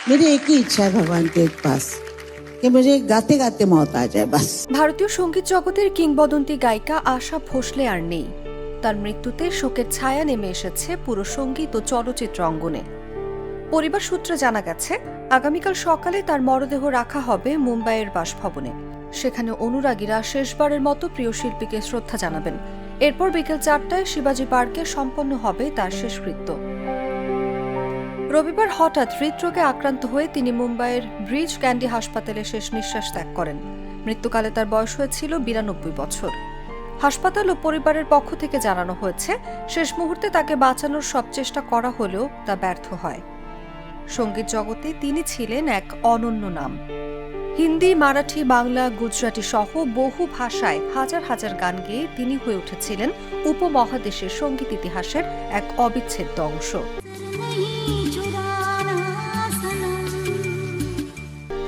मेरी एक ही इच्छा है भगवान के पास कि मुझे गाते गाते मौत आ जाए बस। ভারতীয় সঙ্গীত জগতের কিংবদন্তি গায়িকা আশা ভোসলে আর নেই। তার মৃত্যুতে শোকের ছায়া নেমে এসেছে পুরো সঙ্গীত ও চলচ্চিত্র অঙ্গনে। পরিবার সূত্রে জানা গেছে, আগামীকাল সকালে তার মরদেহ রাখা হবে মুম্বাইয়ের বাসভবনে। সেখানে অনুরাগীরা শেষবারের মতো প্রিয় শিল্পীকে শ্রদ্ধা জানাবেন। এরপর বিকেল 4টায় শিবাজি পার্কে সম্পন্ন হবে তার শেষকৃত্য। রবিবার হঠাৎ হৃদরোগে আক্রান্ত হয়ে তিনি মুম্বাইয়ের ব্রিজ ক্যান্ডি হাসপাতালে শেষ নিঃশ্বাস ত্যাগ করেন। মৃত্যুকালে তার বয়স হয়েছিল 92 বছর। হাসপাতাল ও পরিবারের পক্ষ থেকে জানানো হয়েছে, শেষ মুহূর্তে তাকে বাঁচানোর সব চেষ্টা করা হলেও তা ব্যর্থ হয়। সঙ্গীত জগতে তিনি ছিলেন এক অনন্য নাম। হিন্দি, মারাঠি, বাংলা, গুজরাটি সহ বহু ভাষায় হাজার হাজার গান গেয়ে তিনি হয়ে উঠেছিলেন উপমহাদেশের সঙ্গীত ইতিহাসের এক অবিচ্ছেদ্য অংশ।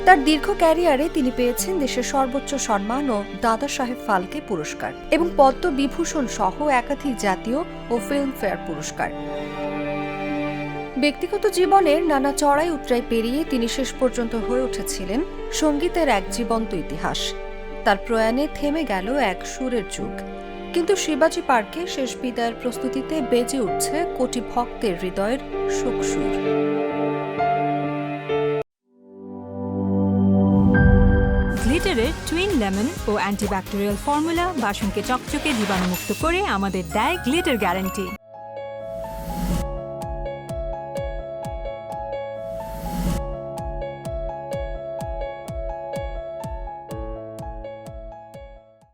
তার দীর্ঘ ক্যারিয়ারে তিনি পেয়েছেন দেশের সর্বোচ্চ সম্মান ও দাদা সাহেব ফালকে পুরস্কার এবং পদ্মবিভূষণ সহ একাধিক জাতীয় ও ফিল্মফেয়ার পুরস্কার। ব্যক্তিগত জীবনের নানা চড়াই উতরাই পেরিয়ে তিনি শেষ পর্যন্ত হয়ে উঠেছিলেন সঙ্গীতের এক জীবন্ত ইতিহাস। তার প্রয়াণে থেমে গেল এক সুরের যুগ, কিন্তু শিবাজি পার্কে শেষ বিদায়ের প্রস্তুতিতে বেজে উঠছে কোটি ভক্তের হৃদয়ের শোকসুর। গ্লিটারের টুইন লেমন ও অ্যান্টিব্যাকটেরিয়াল ফর্মুলা বাসনকে চকচকে জীবাণুমুক্ত করে আমাদের দেয় গ্লিটার গ্যারান্টি।